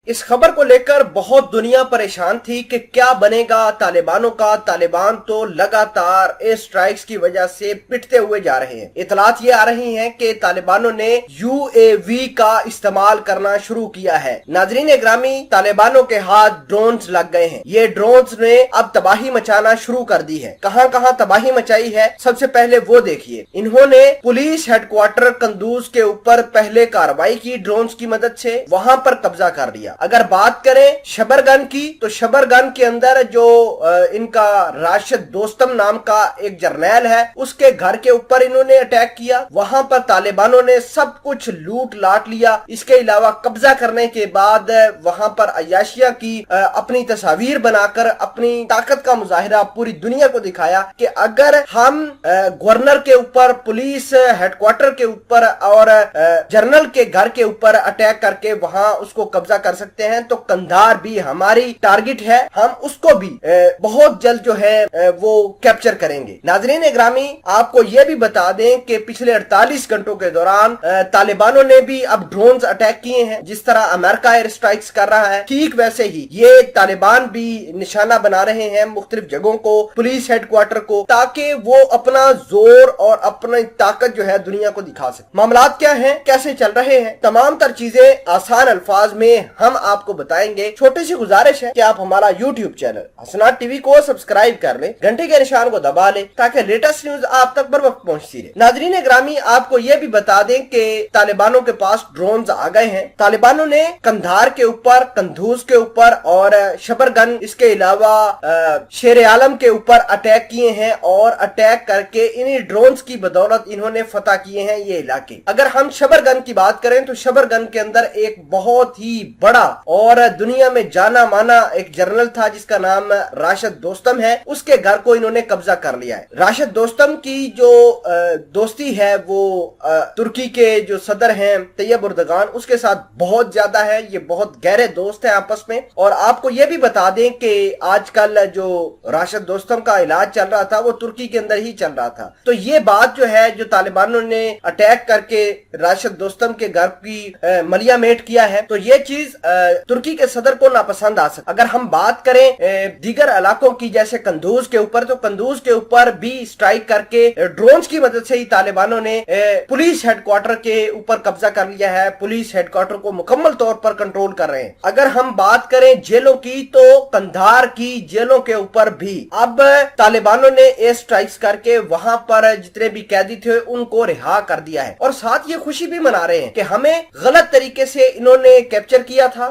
इस खबर को लेकर बहुत दुनिया परेशान थी कि क्या बनेगा तालिबानों का। तालिबान तो लगातार एयर स्ट्राइक्स की वजह से पिटते हुए जा रहे हैं। इतलात ये आ रही हैं कि तालिबानों ने यूएवी का इस्तेमाल करना शुरू किया है। नाजरीन ग्रामी, तालिबानों के हाथ ड्रोन्स लग गए हैं। ये ड्रोन्स ने अब तबाही मचाना शुरू कर दी है। कहां कहां तबाही मचाई है, सबसे पहले वो देखिए। इन्होंने पुलिस हेडक्वार्टर कंदूज के ऊपर पहले कार्रवाई की ड्रोन्स की मदद से, वहां पर कब्जा कर लिया। अगर बात करें शबरगन की, तो शबरगन के अंदर जो इनका राशिद दोस्तम नाम का एक जर्नैल है, उसके घर के ऊपर इन्होंने अटैक किया। वहां पर तालिबानों ने सब कुछ लूट लाट लिया। इसके अलावा कब्जा करने के बाद वहां पर अय्याशिया की अपनी तस्वीर बनाकर अपनी ताकत का मुजाहिरा पूरी दुनिया को दिखाया कि अगर हम गवर्नर के ऊपर, पुलिस हेडक्वार्टर के ऊपर और जनरल के घर के ऊपर अटैक करके वहां उसको कब्जा कर सकते हैं, तो कंधार भी हमारी टारगेट है। हम उसको भी बहुत जल्द जो है वो कैप्चर करेंगे। नाजरीन ग्रामी, आपको यह भी बता दें कि पिछले 48 घंटों के दौरान तालिबानों ने भी अब ड्रोन्स अटैक किए हैं। जिस तरह अमेरिका एयर स्ट्राइक्स कर रहा है, ठीक वैसे ही ये तालिबान भी निशाना बना रहे हैं मुख्तलिफ जगहों को, पुलिस हेडक्वार्टर को, ताकि वो अपना जोर और अपनी ताकत जो है दुनिया को दिखा सके। मामलात क्या हैं, कैसे चल रहे हैं, तमाम तर चीजें आसान अल्फाज में हम आपको बताएंगे। छोटी सी गुजारिश है कि आप हमारा यूट्यूब चैनल हसनात टीवी को सब्सक्राइब कर लें, घंटे के निशान को दबा लें, ताकि लेटेस्ट न्यूज आप तक बर वक्त पहुंचती रहे। नाजरीन ग्रामी, आपको यह भी बता दें कि तालिबानों के पास ड्रोन्स आ गए हैं। तालिबानों ने कंधार के ऊपर, कंदूज के ऊपर और शबरगन, इसके अलावा शेर आलम के ऊपर अटैक किए हैं और अटैक करके इन्हीं ड्रोन्स की बदौलत इन्होंने फतह किए हैं ये इलाके। अगर हम शबरगन की बात करें तो शबरगन के अंदर एक बहुत ही बड़ा और दुनिया में जाना माना एक जनरल था जिसका नाम राशिद दोस्तम है। उसके घर को इन्होंने कब्जा कर लिया है। राशिद दोस्तम की जो दोस्ती है वो तुर्की के जो सदर हैं तैयब उर्दगान, उसके साथ बहुत ज्यादा है। ये बहुत गहरे दोस्त हैं आपस में। और आपको ये भी बता दें कि आजकल जो राशिद दोस्तम का इलाज चल रहा था वो तुर्की के अंदर ही चल रहा था। तो ये बात जो है, जो तालिबानों ने अटैक करके राशिद दोस्तम के घर की मलिया मेट किया है, तो ये चीज तुर्की के सदर को नापसंद आ सकती। अगर हम बात करें दीगर इलाकों की, जैसे कंदूज के ऊपर, तो कंदूज के ऊपर भी स्ट्राइक करके ड्रोन्स की मदद से ही तालिबानों ने पुलिस हेडक्वार्टर के ऊपर कब्जा कर लिया है। पुलिस हेडक्वार्टर को मुकम्मल तौर पर कंट्रोल कर रहे हैं। अगर हम बात करें जेलों की, तो कंधार की जेलों के ऊपर भी अब तालिबानों ने एयर स्ट्राइक्स करके वहां पर जितने भी कैदी थे उनको रिहा कर दिया है। और साथ ये खुशी भी मना रहे हैं कि हमें गलत तरीके से इन्होंने कैप्चर किया था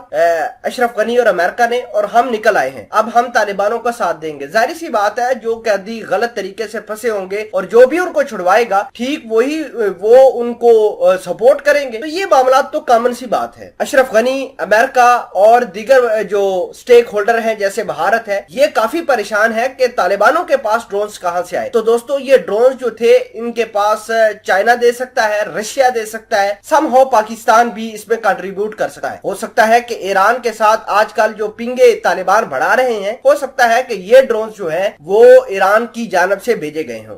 अशरफ गनी और अमेरिका ने, और हम निकल आए हैं। अब हम तालिबानों का साथ देंगे। जाहिर सी बात है, जो कैदी गलत तरीके से फंसे होंगे और जो भी उनको छुड़वाएगा ठीक वही वो उनको सपोर्ट करेंगे। तो ये मामला तो कॉमन सी बात है। अशरफ गनी, अमेरिका और दीगर जो स्टेक होल्डर हैं जैसे भारत है, ये काफी परेशान है कि तालिबानों के पास ड्रोन्स कहां से आए। तो दोस्तों, ये ड्रोन्स जो थे इनके पास चाइना दे सकता है, रशिया दे सकता है, समहाउ पाकिस्तान भी इसमें कंट्रीब्यूट कर सकता है। हो सकता है कि ईरान के साथ आजकल जो पिंगे तालिबान बढ़ा रहे हैं, हो सकता है कि ये ड्रोन्स जो है वो ईरान की जानब से भेजे गए हों।